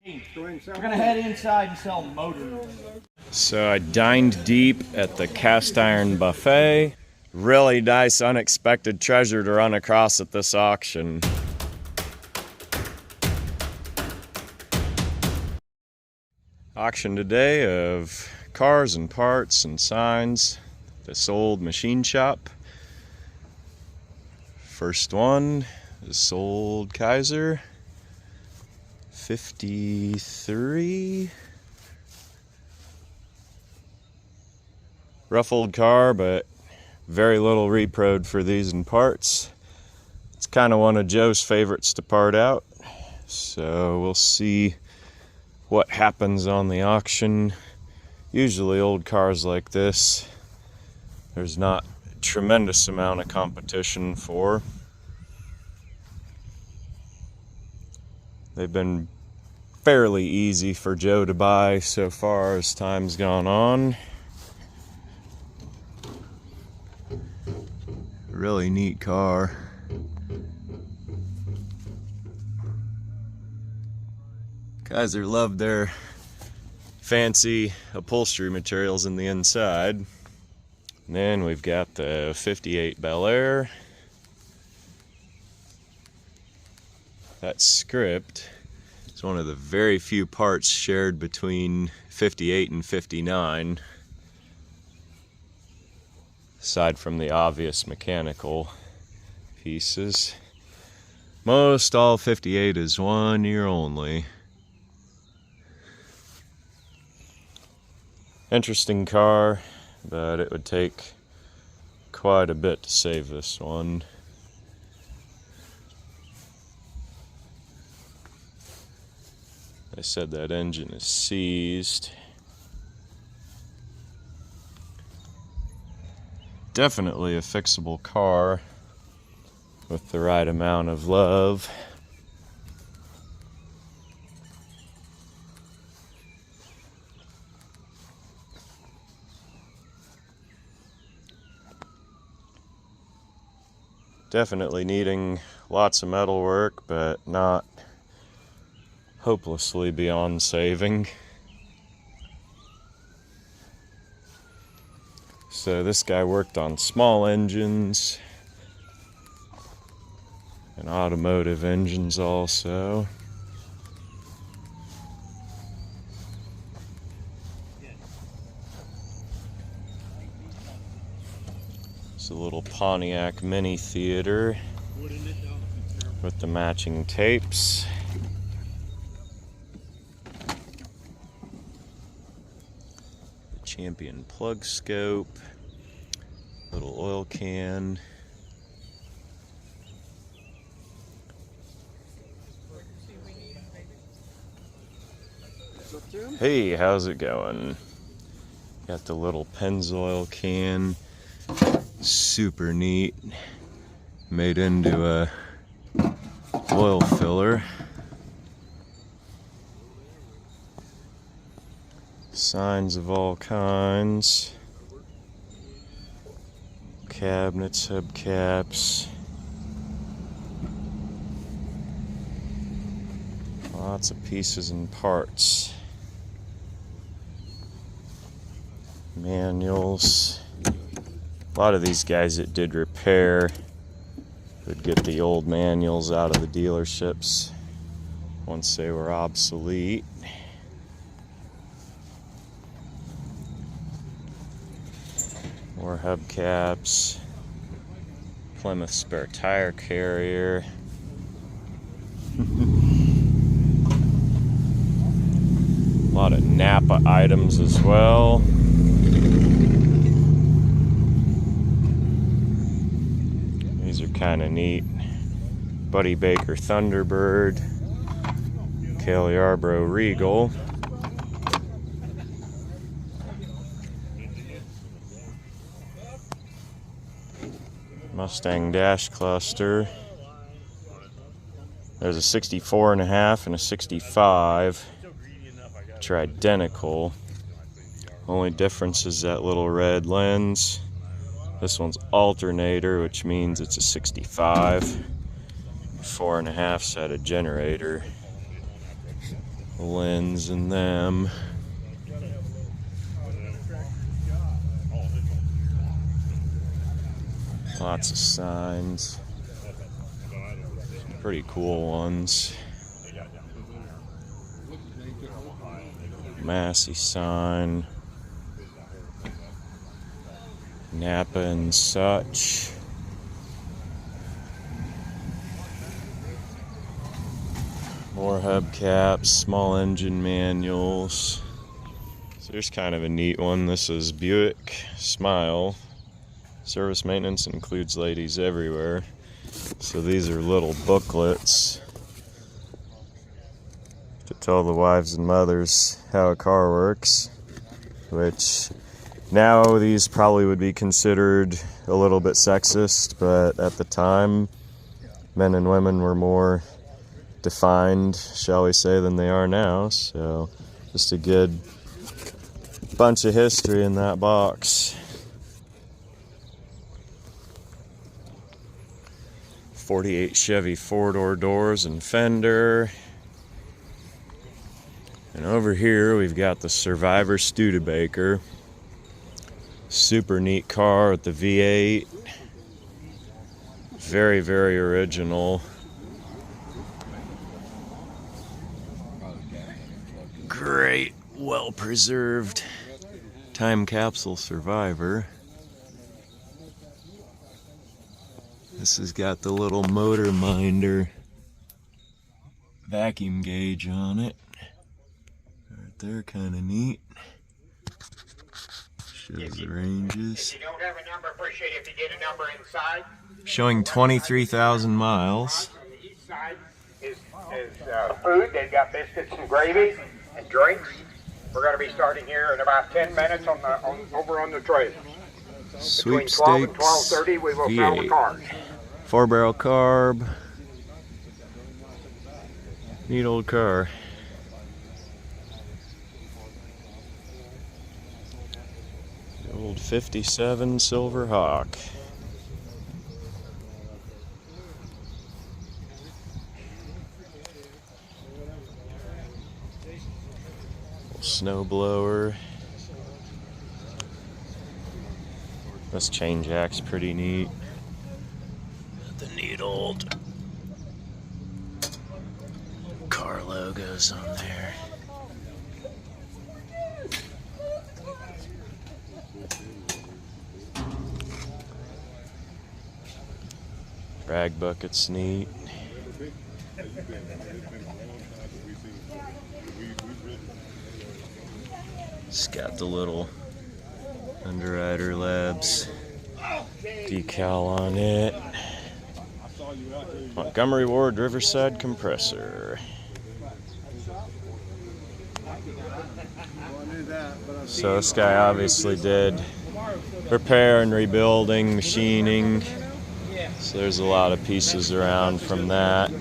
We're gonna head inside and sell motors. So I dined deep at the cast iron buffet. Really nice unexpected treasure to run across at this auction. Auction today of cars and parts and signs. This old machine shop. First one is sold Kaiser. 53. Rough old car, but very little reprod for these and parts. It's kind of one of Joe's favorites to part out. So we'll see what happens on the auction. Usually old cars like this, there's not a tremendous amount of competition for. They've been fairly easy for Joe to buy so far as time's gone on. Really neat car. Kaiser loved their fancy upholstery materials in the inside. And then we've got the 58 Bel Air. That script is one of the very few parts shared between 58 and 59, aside from the obvious mechanical pieces. Most all 58 is 1 year only. Interesting car, but it would take quite a bit to save this one. They said that engine is seized. Definitely a fixable car with the right amount of love. Definitely needing lots of metal work, but not hopelessly beyond saving. So this guy worked on small engines and automotive engines also. It's a little Pontiac mini theater with the matching tapes. Champion plug scope, little oil can. Hey, how's it going? Got the little Pennzoil can, super neat, made into a oil filler. Signs of all kinds, cabinets, hubcaps, lots of pieces and parts, manuals. A lot of these guys that did repair would get the old manuals out of the dealerships once they were obsolete. More hubcaps, Plymouth spare tire carrier. A lot of Napa items as well. These are kind of neat. Buddy Baker Thunderbird, Cale Yarborough Regal. Mustang dash cluster. There's a 64.5 and a 65, which are identical. Only difference is that little red lens. This one's alternator, which means it's a 65. 4.5 set of generator. lens in them. Lots of signs. Pretty cool ones. Massey sign. Napa and such. More hubcaps, small engine manuals. So here's kind of a neat one. This is Buick Smile. Service maintenance includes ladies everywhere. So these are little booklets to tell the wives and mothers how a car works, which now these probably would be considered a little bit sexist, but at the time, men and women were more defined, shall we say, than they are now. So just a good bunch of history in that box. 48 Chevy four-door doors and fender. And over here we've got the Survivor Studebaker. Super neat car with the V8. Very, very original. Great, well-preserved time capsule Survivor. This has got the little motor minder vacuum gauge on it. Right there, kind of neat. Shows the ranges. If you don't have a number, appreciate it if you get a number inside. Showing 23,000 miles. On the east side is food. They've got biscuits and gravy and drinks. We're going to be starting here in about 10 minutes over on the trailer. Between 12 and 12:30, we will sell the cars. 4-barrel carb. Neat old car. The old 57 Silver Hawk. Snow blower. This chain jack's pretty neat. Got the neat old car logos on there. Rag bucket's neat. It's got the little Underwriter Labs decal on it. Montgomery Ward Riverside compressor. So this guy obviously did repair and rebuilding, machining. So there's a lot of pieces around from that.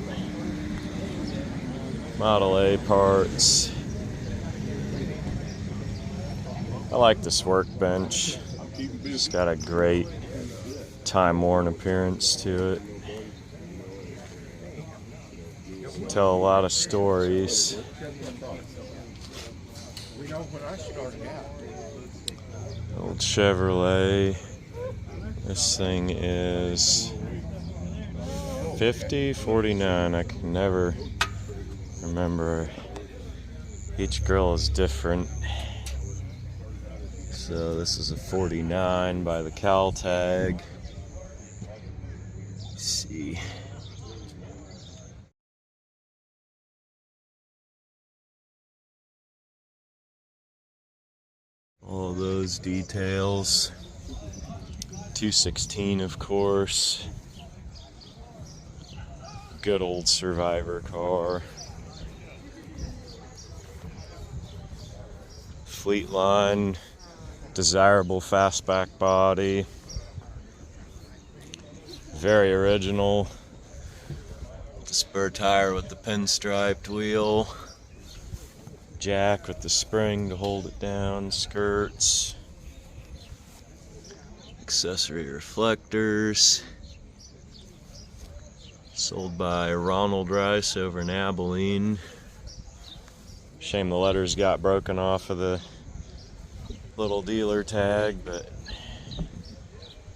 Model A parts. I like this workbench. It's got a great time-worn appearance to it. You can tell a lot of stories. Old Chevrolet. This thing is 50, 49. I can never remember. Each grill is different. So this is a 49 by the Cal tag. Let's see. All those details. 216, of course. Good old Survivor car. Fleetline. Desirable fastback body. Very original. The spur tire with the pinstriped wheel. Jack with the spring to hold it down. Skirts. Accessory reflectors. Sold by Ronald Rice over in Abilene. Shame the letters got broken off of the little dealer tag, but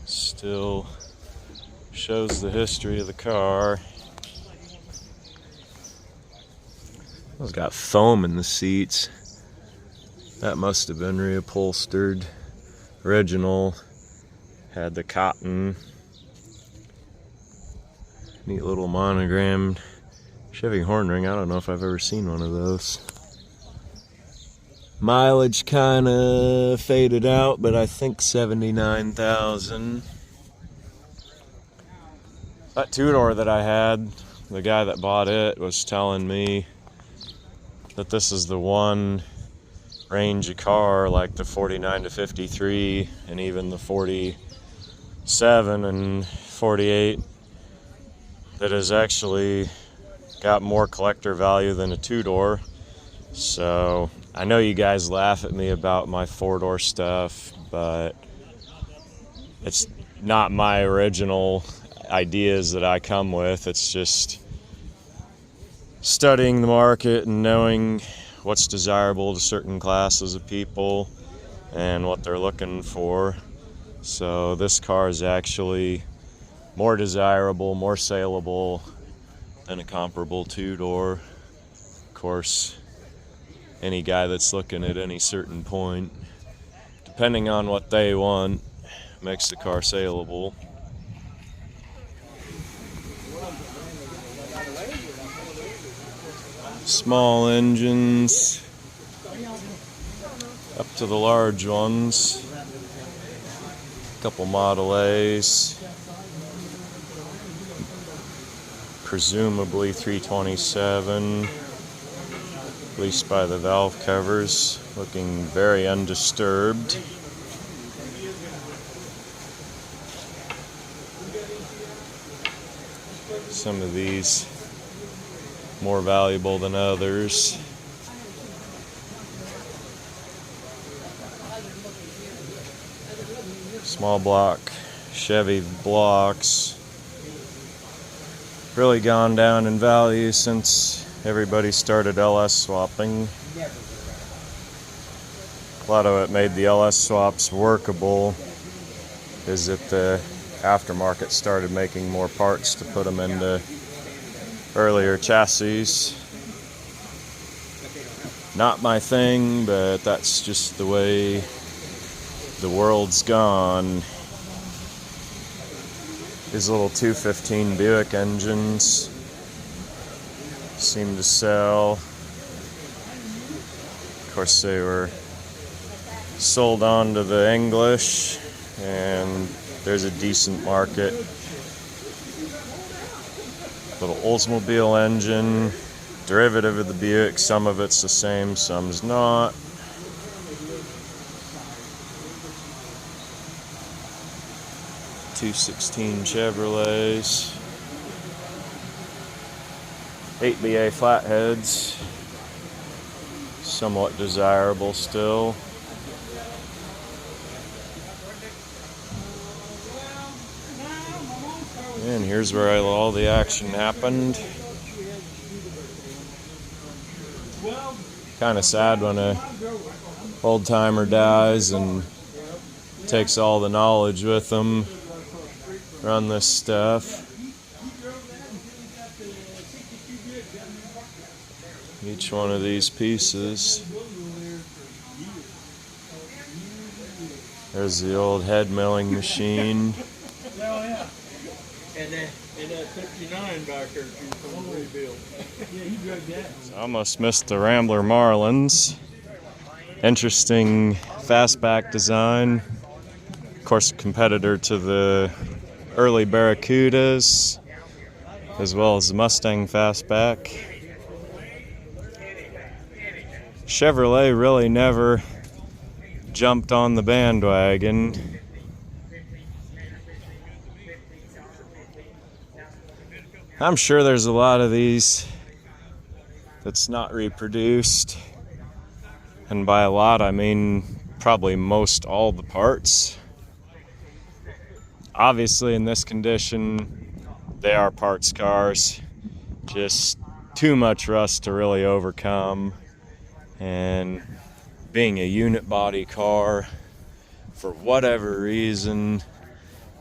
still shows the history of the car. It's got foam in the seats. That must have been reupholstered. Original had the cotton. Neat little monogrammed Chevy horn ring. I don't know if I've ever seen one of those. Mileage kind of faded out, but I think 79,000. That two-door that I had, the guy that bought it was telling me that this is the one range of car, like the 49 to 53 and even the 47 and 48, that has actually got more collector value than a two-door. So I know you guys laugh at me about my four-door stuff, but it's not my original ideas that I come with. It's just studying the market and knowing what's desirable to certain classes of people and what they're looking for. So this car is actually more desirable, more saleable than a comparable two-door. Of course, any guy that's looking at any certain point, depending on what they want, makes the car saleable. Small engines up to the large ones. A couple Model A's. Presumably 327. At least by the valve covers. Looking very undisturbed. Some of these more valuable than others. Small block Chevy blocks. Really gone down in value since everybody started LS swapping. A lot of it made the LS swaps workable is that the aftermarket started making more parts to put them into earlier chassis. Not my thing, but that's just the way the world's gone. These little 215 Buick engines seem to sell. Of course, they were sold on to the English, and there's a decent market. Little Oldsmobile engine, derivative of the Buick. Some of it's the same, some's not. .216 Chevrolets. 8BA flatheads. Somewhat desirable still. And here's where all the action happened. Kind of sad when a old timer dies and takes all the knowledge with them. Run this stuff. Each one of these pieces. There's the old head milling machine. And that 59 back there from rebuild. Yeah, you drug that. Almost missed the Rambler Marlins. Interesting fastback design. Of course, a competitor to the early Barracudas, as well as the Mustang fastback. Chevrolet really never jumped on the bandwagon. I'm sure there's a lot of these that's not reproduced, and by a lot I mean probably most all the parts. Obviously in this condition they are parts cars, just too much rust to really overcome. And being a unit body car, for whatever reason,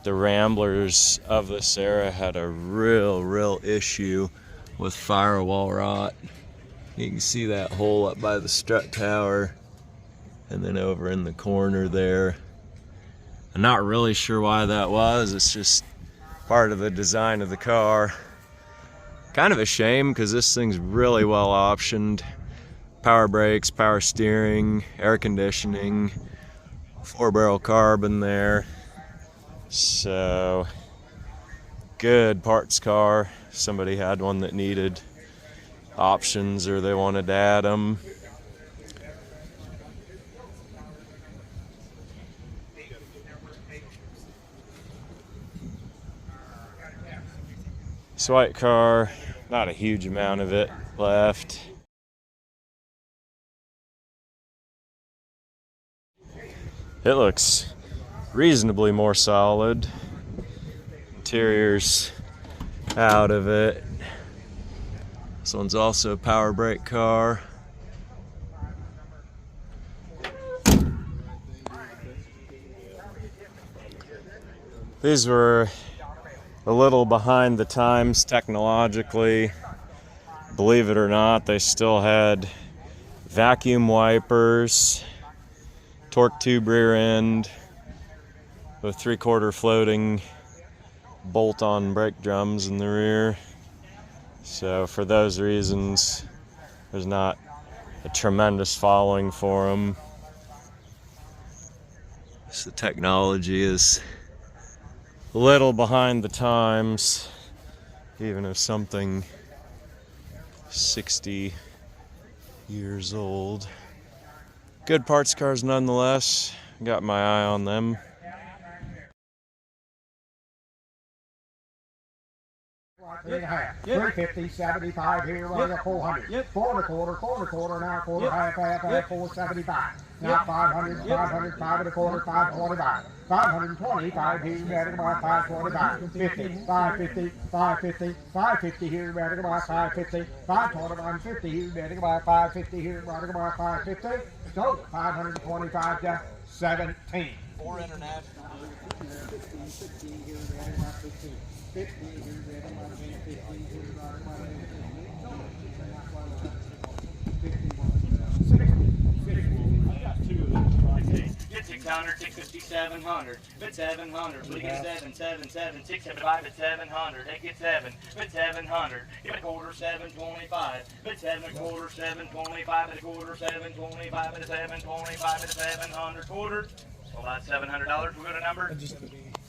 the Ramblers of this era had a real issue with firewall rot. You can see that hole up by the strut tower, and then over in the corner there. I'm not really sure why that was. It's just part of the design of the car. Kind of a shame because this thing's really well optioned. Power brakes, power steering, air conditioning, 4-barrel carbon there. So, good parts car. Somebody had one that needed options or they wanted to add them. This white car, not a huge amount of it left. It looks reasonably more solid. Interior's out of it. This one's also a power brake car. These were a little behind the times technologically. Believe it or not, they still had vacuum wipers, torque tube rear end with 3/4 floating bolt-on brake drums in the rear. So for those reasons, there's not a tremendous following for them. So the technology is a little behind the times, even if something 60 years old. Good parts cars nonetheless. Got my eye on them. $3.50, 350, 75 here, right at 400. 4 1/4, now 1/4, half, 475. Now 500, 500, 5 1/4, 545. 525 here, better about 545. 50, 550, 550, 550 here, better about 550. 525, 50 here, better about 550 here, better about 550. So 525 to 17. 4 international. 15 here, better about 15. 50 here, better about 50 here, better about Get 600, 650, 700, bid 700, we get 7, 7, 7, 6, 7, 5, bid 700, they get 7, bid 700, give it a quarter, 725, bid 7 1/4, 725, bid a quarter, 725, bid a 725, bid a 700 quarter. So that's $700, we're gonna number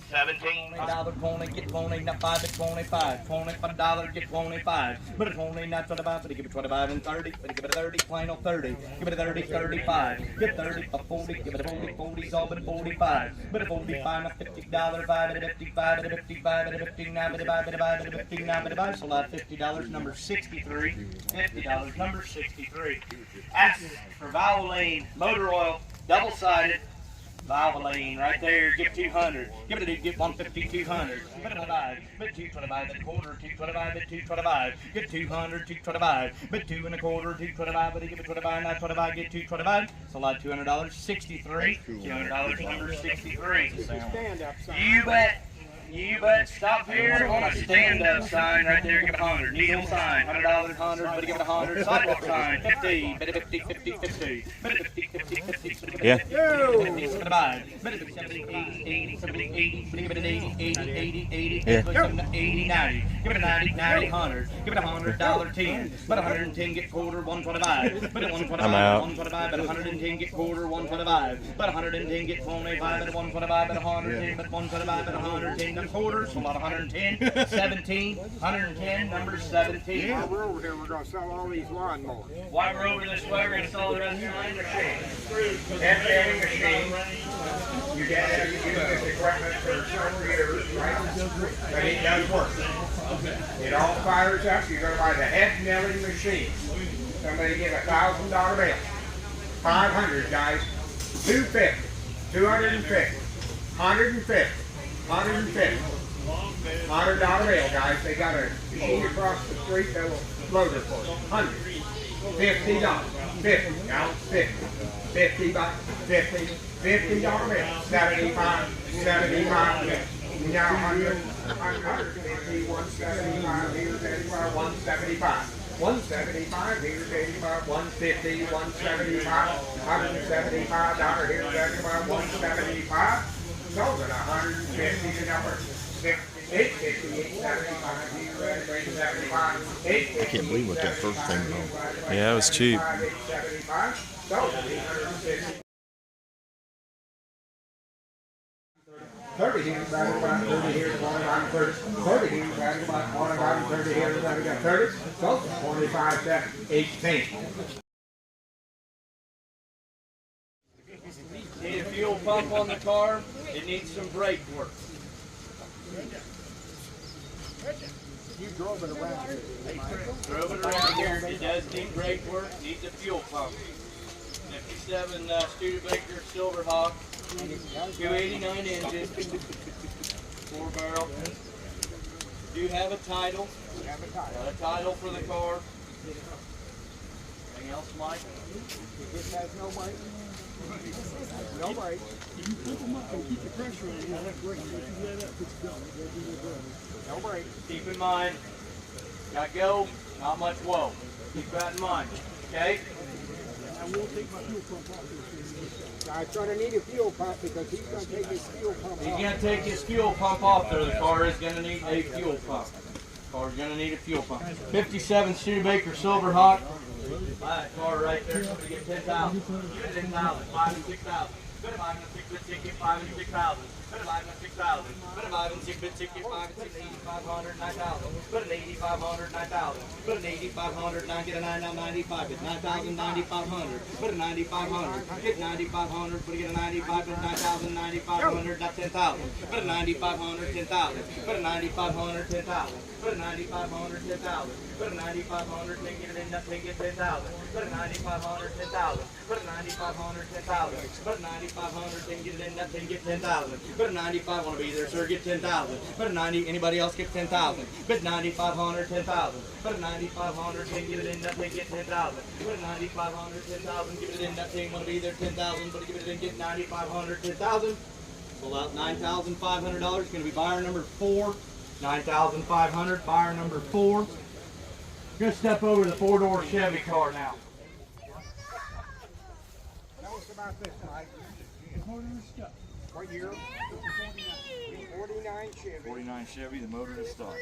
17. $20, 20, get 20, not 5 at 25. $25, get 25. But a 20, not 25, but give it 25 and 30. But give it a 30, plain old 30. Give it a 30, 35. Get 30, a 40, give it a 40, 40's all but a 45. But a 45, not $50, 5 at a 55, at a 55, at a 59, at a 5, at a 5, at a 59, at a 5. So lot $50, number 63. $50, number 63. S for Valvoline, motor oil, double-sided. Valvoline right there, get 200. Give it a dude, get 150, 200. Bid 25, bid 225, bid a quarter, 225, bid 225. Get 200, 225. Bid 2 1/4, 225, but he give it 25, not 25, get 225. So lot $200, 63. $200, number 63. You bet. You bet. Stop here on a stand-up sign right there. Give it 100. Needle sign. $100, 100. But give it 100. Sidewalk sign. 50. Bid 50, 50, 50. Bid 50, 50, 50. Yeah. 50, 75. Bid 70, 80, 80, 70, 80. Give it an 80, 80, 80, 80. Yeah. 80, 90. Give it a 90, 90, 100. Give it a $100, 10. But 110 get quarter, 125. But 125, I'm out. 125. But 110 get quarter, 125. But 110 get 25. But 125. But 110. But 125. But 110. Quarters, a lot of 110, 17, 110, number 17. While we're over here, we're going to sell all these lawnmowers. While we're over this way, we're going to sell the rest of the machine. Every machine, you get this equipment for several years, right? But it does work. It all fires up. You're going to buy the head milling machine. Somebody give $1,000 bill. 500, guys. 250, 250, 150. $150 bill, guys. They got a machine across the street that will load it for you. $150. 50, now 50, 50 by 50, 50 on this, 75, 75, now 100, 150, 175, here's 85, 175. 175, here's 85, 150, 175, $175, here's 85, 175, sold at 150, the number 850, 875, here's 875, 850. I can't believe what that first thing was. Yeah, it was cheap. 875, sold at 850. 30 here, right about 30 here, 30. 30 here, right about 30 here, right about 30. So 25 to 18. Need a fuel pump on the car. It needs some brake work. You drove it around here. Drove it around here. It does need brake work. Needs a fuel pump. 57 Studebaker Silverhawk. 289 engine, 4-barrel. Do have a title. Got a title for the car. Anything else, Mike? This has no brake. No brake. If you pump them up and keep the pressure on, you'll have brake. If you let up, it's done. No brake. Keep in mind, got go, not much whoa. Keep that in mind, okay? I will take my fuel pump off this. I'm going to need a fuel pump because he's going to take his fuel pump off. He's going to take his fuel pump off there. The car is going to need a fuel pump. The car is going to need a fuel pump. 57 Studebaker Silverhawk. Buy that car right there. Somebody get 10,000. Give it 10,000. 5 and 6,000. Better buy him a 6-bit ticket, 5 and 6,000. Better buy him a 6,000. Better buy him a 6-bit ticket, 5 and 6, 8,500, 9,000. Better an 8,500, 9,000. Better an 8,500, 9, get a 9, now 95. It's 9,000, 9,500. Better 9,500. Get 9,500, but get a 95, but 9,000, 9,500, not 10,000. Better 9,500, 10,000. Better 9,500, 10,000. Better 9,500, 10,000. Better 9,500, then get it in, nothing, get 10,000. Better 9,500, 10,000. Better 9,500, 10,000. Better 9,500, then get it in, nothing, get 10,000. Better 95, want to be there, sir, get 10,000. Better 90, anybody else get 10,000. Better 9,500, 10,000. Better 9,500, then get it in, nothing, get 10,000. Better 9,500, 10,000, give it in, nothing, want to be there, 10,000. Better give it in, get 9,500, 10,000. Pull out $9,500, going to be buyer number 4. 9,500, buyer number 4. Gonna step over to the 4-door Chevy car now. Tell us about this, Mike. What year? 49 Chevy. 49 Chevy, the motor is stuck.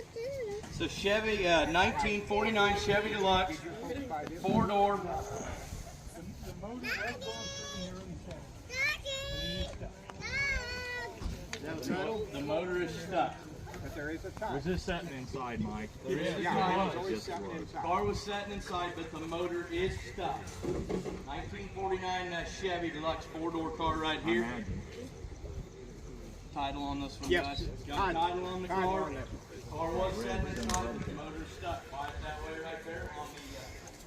It's a Chevy, 1949 Chevy Deluxe, 4-door. The motor was going through here in the center. The motor is stuck. But there is a tie. Was this setting inside, Mike? There is a Yeah, tie. it's always setting inside. Car was sitting inside, but the motor is stuck. 1949 Chevy Deluxe 4-door car right here. Title on this one, guys. Got a title on the car. Car was sitting inside, but the motor's stuck. Buy it that way right there on the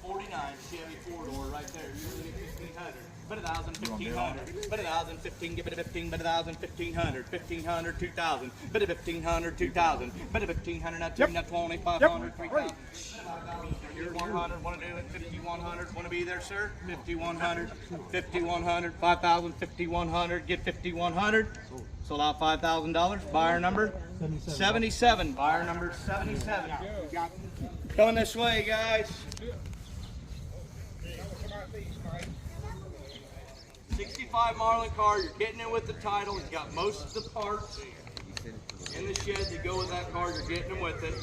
49 Chevy 4-door right there. You're looking at 1,500. But 1,000, 1,500. But 1,000, 15, give it a 15, but 1,000, 1,500. 1,500, 2,000. But a 1,500, 2,000. But a 1,500, not 2, not 2,500, 3,000. 5,100, want to do it? 5,100, want to be there, sir? 5,100, 5,100, 5,000, 5,100, get 5,100. Sold out $5,000. Buyer number 77. Buyer number 77. Coming this way, guys. 65 Marlin car. You're getting it with the title. It's got most of the parts in the shed that go with that car. You're getting them with it.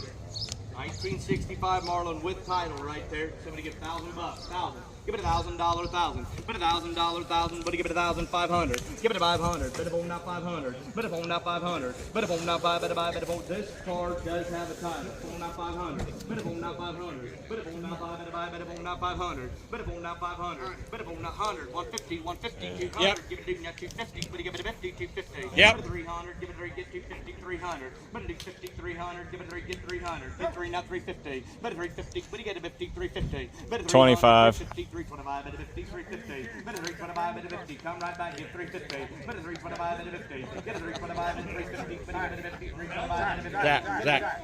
1965 Marlin with title right there. Somebody get $1,000. 1,000. Give it $1,000, 1,000. But $1,000, 1,000. But give it 1,500. Give it 500. But if I'm not 500. But if I'm not 500. But if I'm not 500. But if I'm this car does have a title. If I'm not 500. But if I'm not 500. But if I'm not 500. But if I'm not 500. But if I'm not 500. But if I'm not 100. 150. 150. 200. Yep. Give it 250. But give it 50. 250. Yep. Give it 300. Give it 3. Get 250. 300. But do 50. 300. Give it 3. Get 300. Get 3. Not 350. But 350. But you get a 50. 350. But 25. 50. 325 at a 50, 350. Bid a 325 at a 50. Come right back, get 350. Bid a 325 at a 50. Get a 325 at a 350. Bid a 50, 325 at a 50. Zach.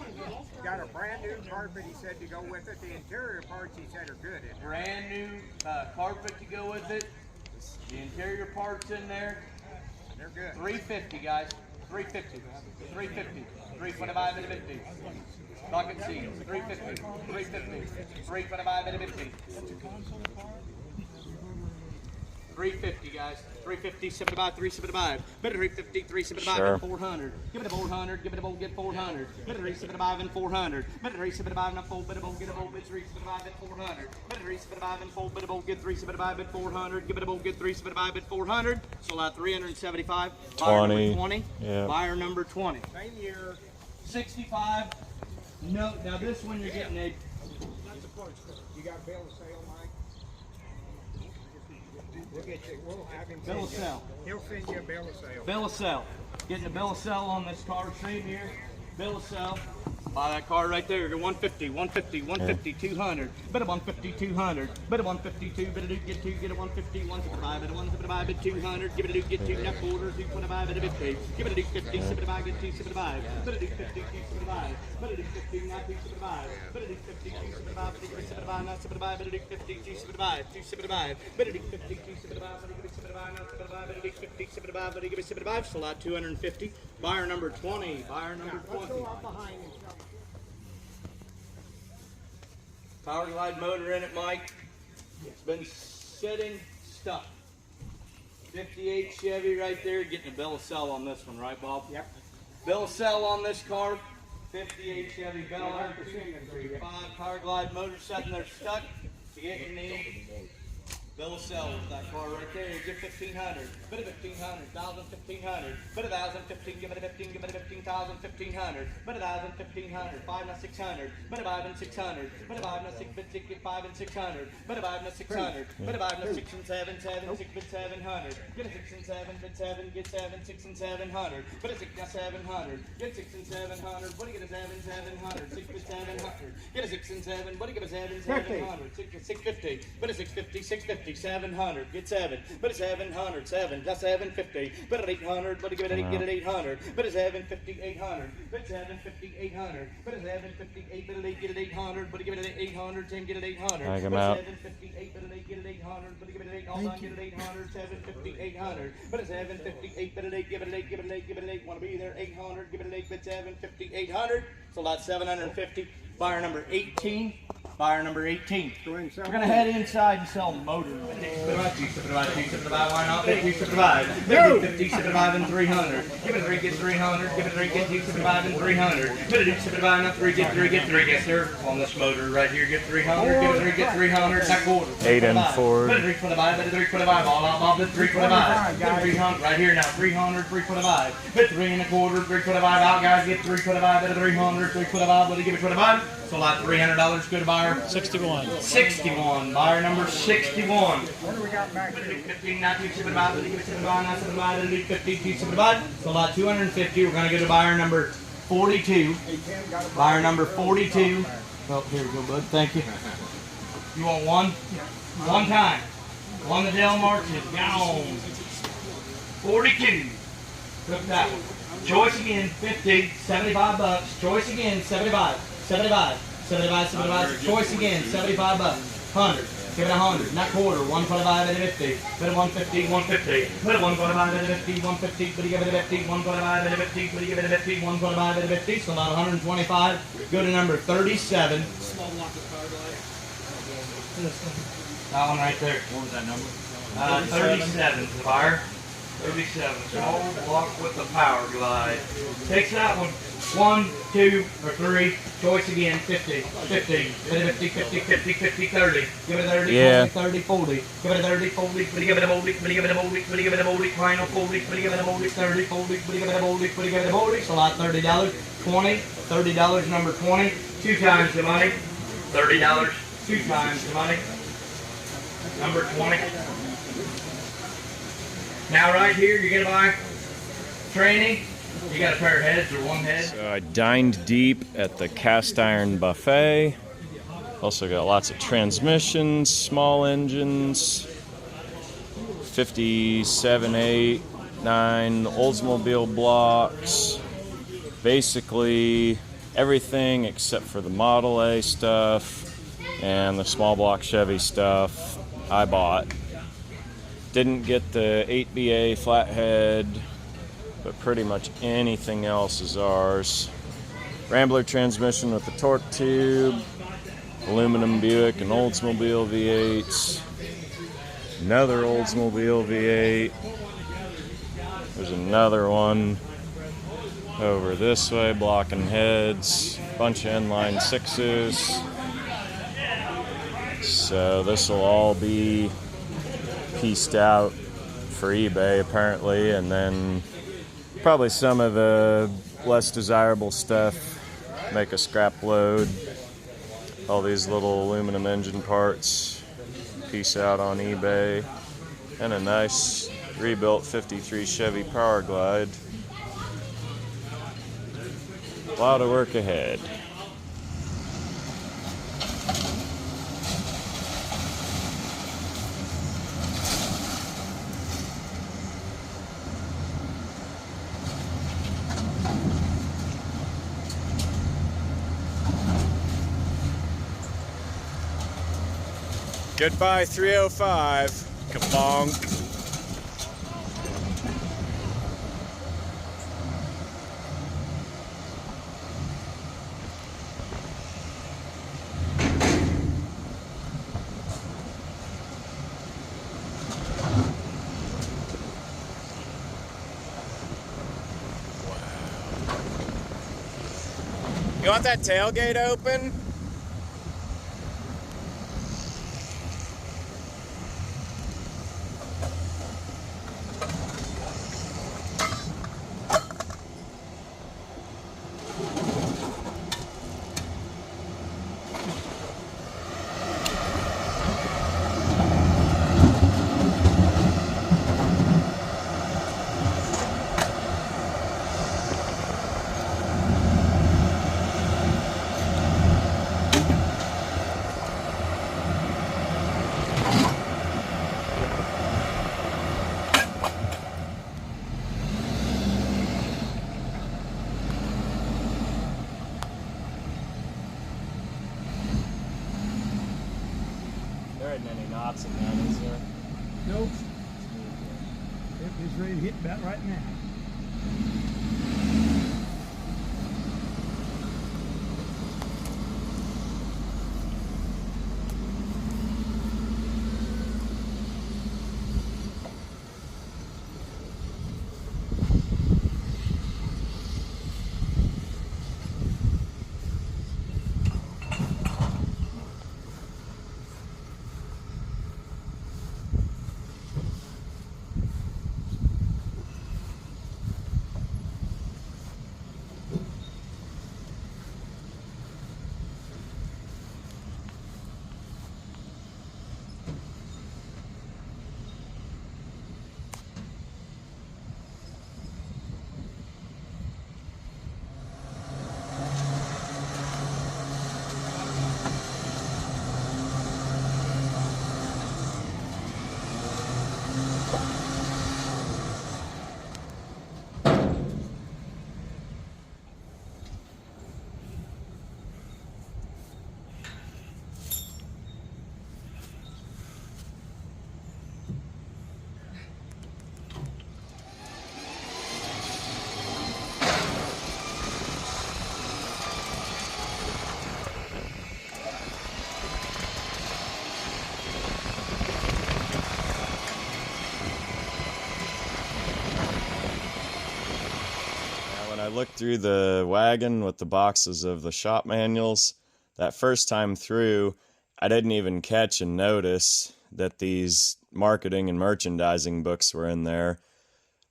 Got a brand new carpet, he said, to go with it. The interior parts, he said, are good. Brand new carpet to go with it. The interior parts in there. They're good. 350, guys. 350. 350. 325 at a 50. Bucket seats. 350. 350. 325 at a 50. 350, guys. 350, 75, 375. Bid a 350, 375 Sure. and 400. Give it a 400, give it a bowl, get 400. Bid a 375 and 400. Bid a 375 and a full, bid a bowl, get a bowl, bid 375 and 400. Bid a 375 and full, bid a bowl, get 375 and 400. Give it a bowl, get 375 and 400. Sold out 375. Buyer 20. number 20. Yeah. Buyer number 20. Same year. 65. No, now this one you're getting a You got bill of sale, Mike? We'll get you. We'll have him. bill of sale. He'll send you a bill of sale. Bill of sale. Getting a bill of sale on this car right here. Bill of sale. Buy that car right there. Go 150, 150, 150, 200. Bid a 150, 200. Bid a 152. Bid a do get two. Get a 150, 175. Bid a 175. Bid 200. Give it a do get two. That quarter. 225. Bid a 50. Give it a do 50. 75. Get 275. Bid a do 50. 275. Bid a do 50. Not 275. Bid a do 50. 275. Bid a do 75. Not 75. Bid a do 50. 275. 275. Bid a do 50. 275. Bid a do 75. Not 75. Bid a do 50. 75. Bid a give it 75. Sold out 250. Buyer number 20. Buyer number 20. Power glide motor in it, Mike. It's been sitting stuck. 58 Chevy right there. Getting a bill of sale on this one, right, Bob? Yep. Bill of sale on this car. 58 Chevy Bel Air. 5 power glide motor sitting there stuck. You get your need. Bill of sale with that car right there. You get 1,500. Bid a 1,500. 1,500. Bid a 1,015. Give it a 15. Give it a 15,000. 1,500. Bid a 1,500. 5 and 600. Bid a 5 and 600. Bid a 5 and 6. Bid 6 get 5 and 600. Bid a 5 and 600. Bid a 5 and 6 and 7. 7 6 bid 700. Get a 6 and 7. Bid 7 get 7 6 and 700. Bid a 6 and 700. Get 6 and 700. What do you get a 7 700? 6 bid 700. Get a 6 and 7. What do you get a 7 700? 650. Bid a 650. 650. 700, get 7, but it's 700, 7, that's 750, but at 800, but get it 800, but it's 750, 800, but 750, 800, but it's 758, but it get it 800, but give it 800, 10, get it 800, Tag 'em but out. 758, but it get it 800, but give it 8, all done, get it 800, 750, 800, but it's 758, but it give it 8, give it 8, give it 8, want to be there, 800, give it 8, but 750, 800, so that's 750, buyer number 18. Buyer number 18. We're going to head inside and sell motors. 275, why not? 275. 50, 75 and 300. Give it 3, get 300. Give it 3, get 275 and 300. Give it 275, not 3, get 3, get 3. Yes, sir. On this motor right here, get 300. Give it 3, get 300. That quarter. 8 and 4. Bid 325, bid 325. All out, Bob, bid 325. Bid 300 right here now. 300, 325. Bid 3 and a quarter, 325 out, guys. Get 325, bid 300, 325. Let me give it 25. So like $300. Good buyer. 61. 61. Buyer number 61. What do we got back here? 15, 19, 75, 75, 50, 75. So about 250. We're going to go to buyer number 42. Buyer number 42. Oh, here we go, bud. Thank you. You want one? One time. On the Del March is gone. 42. Look at that one. Choice again, 50, 75 bucks. Choice again, 75, 75, 75, 75. Choice again, 75 bucks. 100. Give it 100. Not quarter. 125 at a 50. Put it 150, 150. Put it 125 at a 50, 150. But you give it a 50, 125 at a 50. But you give it a 50, 125 at a 50. So about 125. Go to number 37. That one right there. What was that number? 37 for the buyer. 37. Small block with the power glide. Takes that one. 1, 2, or 3. Choice again. 50, 50. Give it a 50, 50, 50, 50, 30. Give it a 30, Yeah. 40, 40. Give it a 30, 40. But give it a 40. But give it a 40. But give it a 40. Final 40. But give it a 40. 30, 40. But give it a 40. But give it a 40. So like $30. 20. $30. Number 20. 2 times the money. $30. 2 times the money. Number 20. Now right here, you're gonna buy training. You got a pair of heads or one head. So I dined deep at the cast iron buffet. Also got lots of transmissions, small engines, 57, 8, 9 Oldsmobile blocks. Basically everything except for the Model A stuff and the small block Chevy stuff I bought. Didn't get the 8BA flathead, but pretty much anything else is ours. Rambler transmission with the torque tube, aluminum Buick and Oldsmobile V8s, another Oldsmobile V8. There's another one over this way, blocking heads, bunch of inline 6s. So this will all be pieced out for eBay apparently, and then probably some of the less desirable stuff, make a scrap load. All these little aluminum engine parts, piece out on eBay, and a nice rebuilt 53 Chevy Power Glide. A lot of work ahead. Goodbye 305, kabonk. You want that tailgate open? There isn't any knots in that, is there? Nope. Yep, he's ready to hit about right now. I looked through the wagon with the boxes of the shop manuals. That first time through, I didn't even catch and notice that these marketing and merchandising books were in there.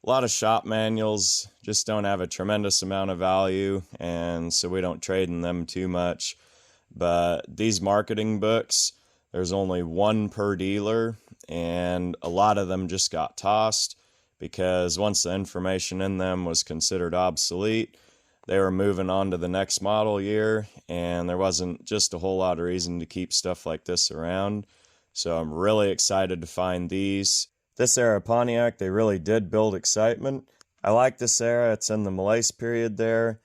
A lot of shop manuals just don't have a tremendous amount of value, and so we don't trade in them too much. But these marketing books, there's only one per dealer, and a lot of them just got tossed because once the information in them was considered obsolete, they were moving on to the next model year, and there wasn't just a whole lot of reason to keep stuff like this around. So I'm really excited to find these. This era Pontiac, they really did build excitement. I like this era. It's in the Malaise period there.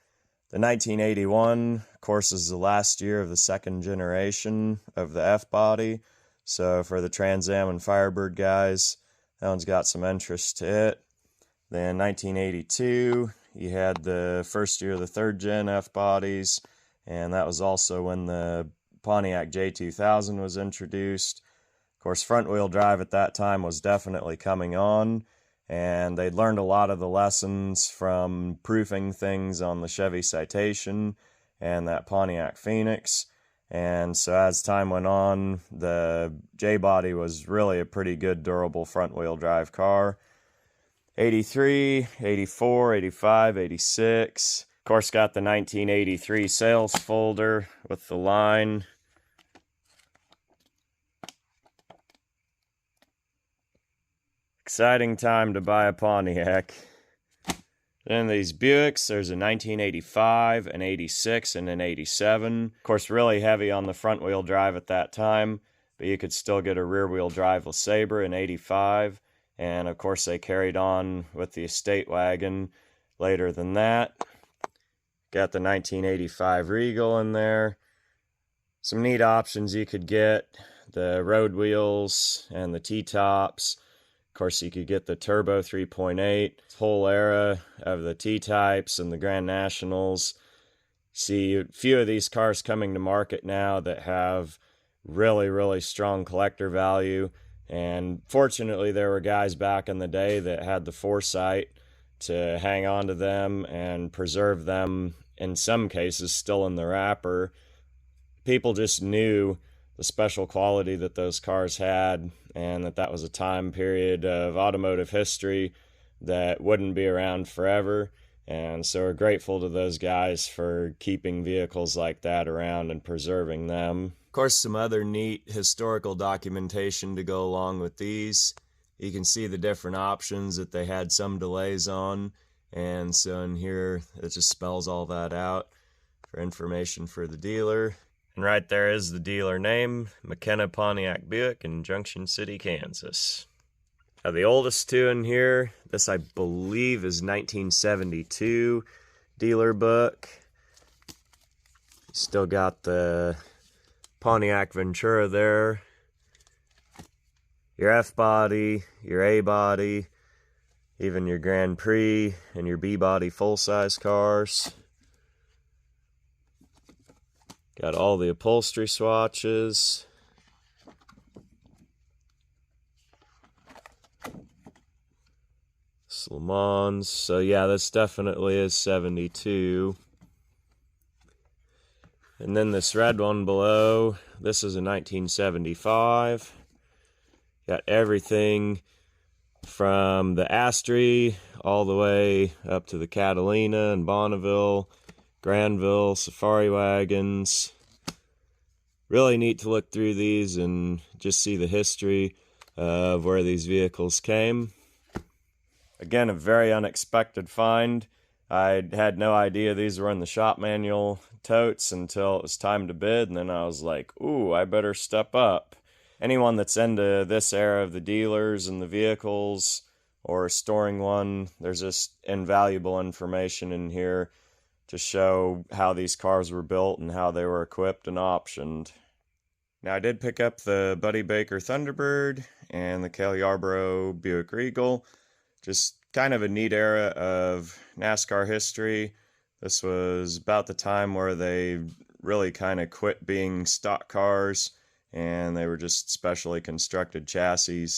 The 1981, of course, is the last year of the second generation of the F-body. So for the Trans Am and Firebird guys, that one's got some interest to it. Then 1982, you had the first year of the third gen F-bodies, and that was also when the Pontiac J2000 was introduced. Of course, front-wheel drive at that time was definitely coming on, and they'd learned a lot of the lessons from proofing things on the Chevy Citation and that Pontiac Phoenix. And so as time went on, the J-body was really a pretty good, durable front-wheel drive car. 83, 84, 85, 86. Of course, got the 1983 sales folder with the line. Exciting time to buy a Pontiac. Then these Buicks, there's a 1985, an 86, and an 87. Of course, really heavy on the front-wheel drive at that time, but you could still get a rear-wheel drive LeSabre in 85. And of course, they carried on with the estate wagon later than that. Got the 1985 Regal in there. Some neat options you could get. The road wheels and the T-tops. Of course, you could get the Turbo 3.8. Whole era of the T-types and the Grand Nationals. See a few of these cars coming to market now that have really, really strong collector value. And fortunately, there were guys back in the day that had the foresight to hang on to them and preserve them, in some cases, still in the wrapper. People just knew the special quality that those cars had, and that was a time period of automotive history that wouldn't be around forever. And so we're grateful to those guys for keeping vehicles like that around and preserving them. Of course, some other neat historical documentation to go along with these. You can see the different options that they had some delays on. And so in here, it just spells all that out for information for the dealer. And right there is the dealer name, McKenna Pontiac Buick in Junction City, Kansas. Now the oldest two in here, this I believe is 1972 dealer book. Still got the Pontiac Ventura there. Your F-body, your A-body, even your Grand Prix and your B-body full-size cars. Got all the upholstery swatches. Le Mans. So yeah, this definitely is 72. And then this red one below, this is a 1975. Got everything from the Astri all the way up to the Catalina and Bonneville, Granville, Safari wagons. Really neat to look through these and just see the history of where these vehicles came. Again, a very unexpected find. I had no idea these were in the shop manual totes until it was time to bid, and then I was like, ooh, I better step up. Anyone that's into this era of the dealers and the vehicles or storing one, there's just invaluable information in here to show how these cars were built and how they were equipped and optioned. Now, I did pick up the Buddy Baker Thunderbird and the Cale Yarborough Buick Regal. Just kind of a neat era of NASCAR history. This was about the time where they really kind of quit being stock cars, and they were just specially constructed chassis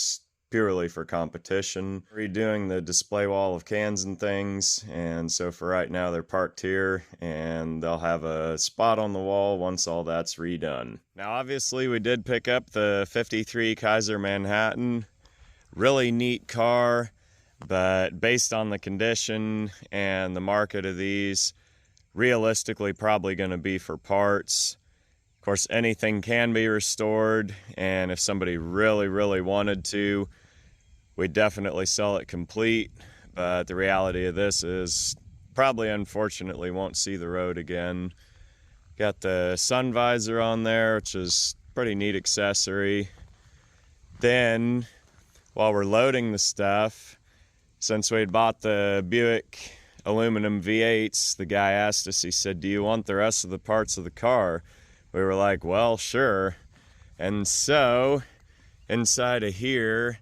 purely for competition. Redoing the display wall of cans and things, and so for right now they're parked here, and they'll have a spot on the wall once all that's redone. Now obviously we did pick up the 53 Kaiser Manhattan. Really neat car. But based on the condition and the market of these, realistically probably going to be for parts. Of course, anything can be restored, and if somebody really, really wanted to, we'd definitely sell it complete. But the reality of this is probably unfortunately won't see the road again. Got the sun visor on there, which is pretty neat accessory. Then, while we're loading the stuff, since we had bought the Buick aluminum V8s, the guy asked us, he said, "Do you want the rest of the parts of the car?" We were like, well, sure. And so, inside of here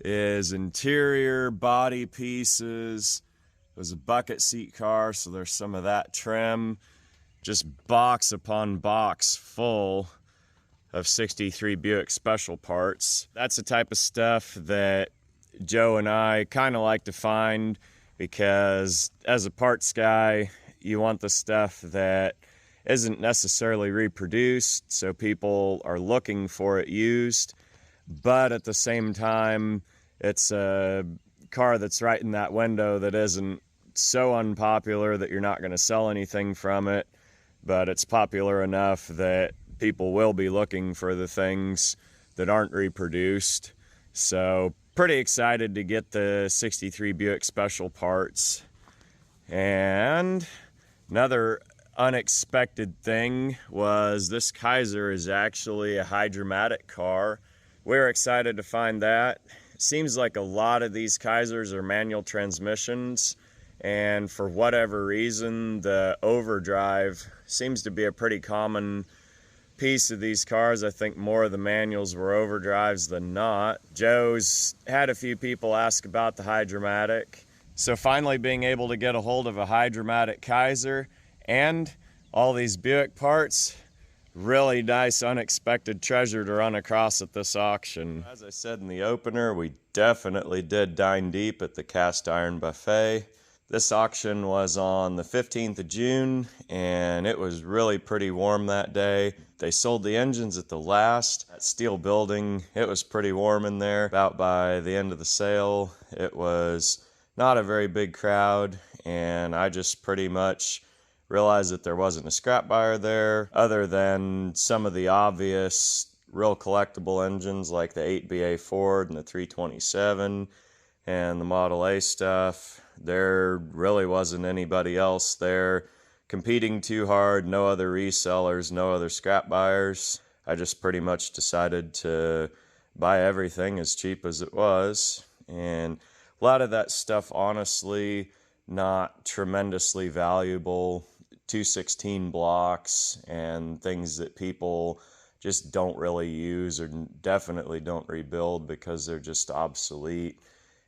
is interior body pieces. It was a bucket seat car, so there's some of that trim. Just box upon box full of 63 Buick special parts. That's the type of stuff that Joe and I kind of like to find, because as a parts guy, you want the stuff that isn't necessarily reproduced, so people are looking for it used, but at the same time, it's a car that's right in that window that isn't so unpopular that you're not going to sell anything from it, but it's popular enough that people will be looking for the things that aren't reproduced. So pretty excited to get the 63 Buick special parts. And another unexpected thing was this Kaiser is actually a hydromatic car. We're excited to find that. Seems like a lot of these Kaisers are manual transmissions, and for whatever reason, the overdrive seems to be a pretty common piece of these cars. I think more of the manuals were overdrives than not. Joe's had a few people ask about the hydromatic, so finally being able to get a hold of a hydromatic Kaiser and all these Buick parts, really nice unexpected treasure to run across at this auction. As I said in the opener, we definitely did dine deep at the cast iron buffet. This auction was on the 15th of June, and it was really pretty warm that day. They sold the engines at the last. That steel building, it was pretty warm in there. About by the end of the sale, it was not a very big crowd, and I just pretty much realized that there wasn't a scrap buyer there, other than some of the obvious real collectible engines like the 8BA Ford and the 327 and the Model A stuff. There really wasn't anybody else there competing too hard, no other resellers, no other scrap buyers. I just pretty much decided to buy everything as cheap as it was, and a lot of that stuff honestly not tremendously valuable. 216 blocks and things that people just don't really use or definitely don't rebuild because they're just obsolete.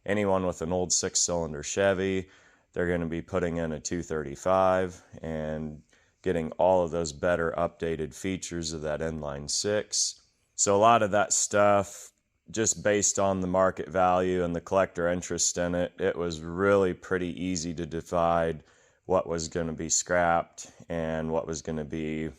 Anyone with an old 6-cylinder Chevy, they're going to be putting in a 235 and getting all of those better updated features of that inline 6. So a lot of that stuff, just based on the market value and the collector interest in it, it was really pretty easy to divide what was going to be scrapped and what was going to be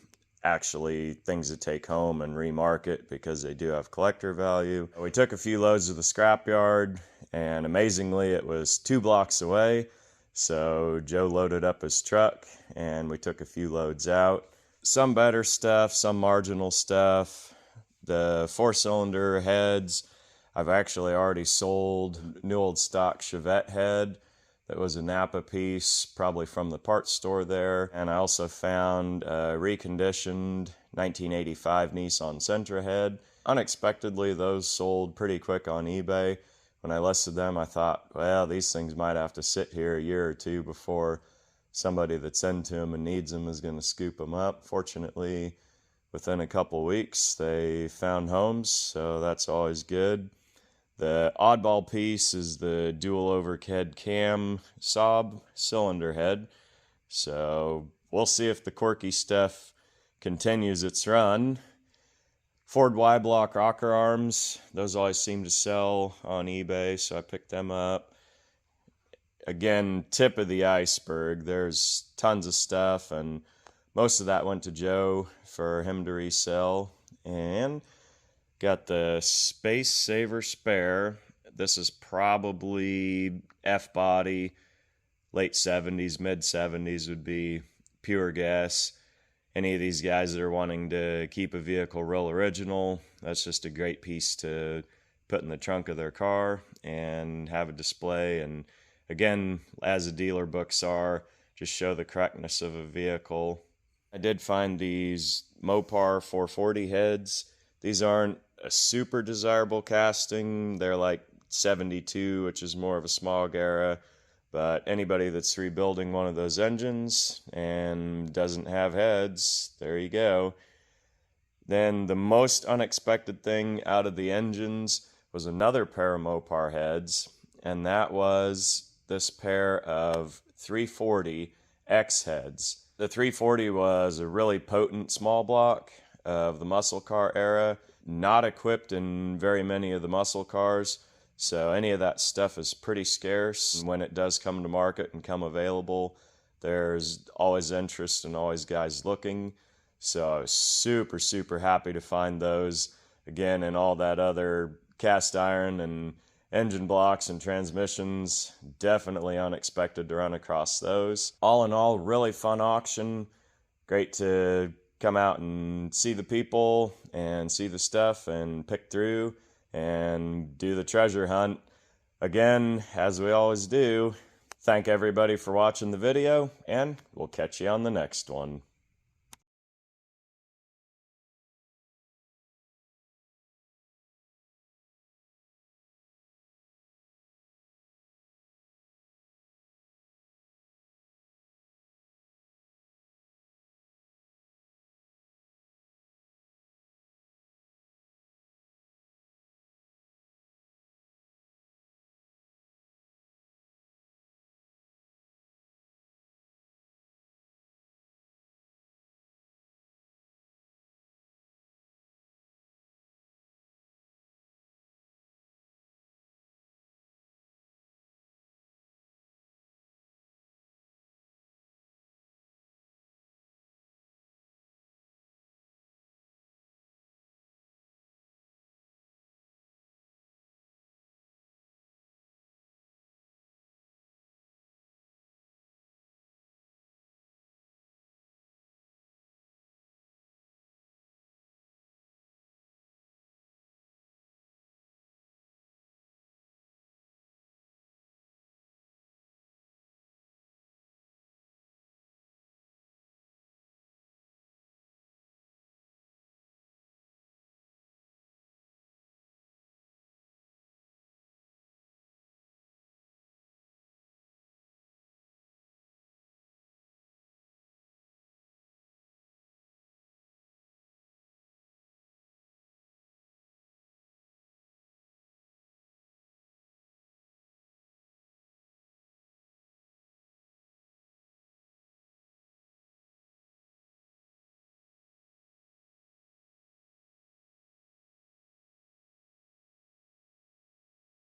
actually things to take home and remarket, because they do have collector value. We took a few loads to the scrapyard, and amazingly it was 2 blocks away, so Joe loaded up his truck and we took a few loads out. Some better stuff, some marginal stuff. The 4-cylinder heads, I've actually already sold. New old stock Chevette head that was a Napa piece, probably from the parts store there. And I also found a reconditioned 1985 Nissan Sentra head. Unexpectedly, those sold pretty quick on eBay. When I listed them, I thought, well, these things might have to sit here a year or two before somebody that's into them and needs them is going to scoop them up. Fortunately, within a couple weeks, they found homes, so that's always good. The oddball piece is the dual overhead cam Saab cylinder head. So we'll see if the quirky stuff continues its run. Ford Y-block rocker arms, those always seem to sell on eBay, so I picked them up. Again, tip of the iceberg. There's tons of stuff, and most of that went to Joe for him to resell. And got the Space Saver spare. This is probably F-body, late 70s, mid 70s would be pure guess. Any of these guys that are wanting to keep a vehicle real original, that's just a great piece to put in the trunk of their car and have a display. And again, as the dealer books are, just show the correctness of a vehicle. I did find these Mopar 440 heads. These aren't a super desirable casting. They're like 72, which is more of a smog era. But anybody that's rebuilding one of those engines and doesn't have heads, there you go. Then the most unexpected thing out of the engines was another pair of Mopar heads, and that was this pair of 340 X heads. The 340 was a really potent small block of the muscle car era, not equipped in very many of the muscle cars, so any of that stuff is pretty scarce. When it does come to market and come available, there's always interest and always guys looking. So I was super happy to find those again, and all that other cast iron and engine blocks and transmissions. Definitely unexpected to run across those. All in all, really fun auction. Great to come out and see the people and see the stuff and pick through and do the treasure hunt. Again, as we always do, thank everybody for watching the video, and we'll catch you on the next one.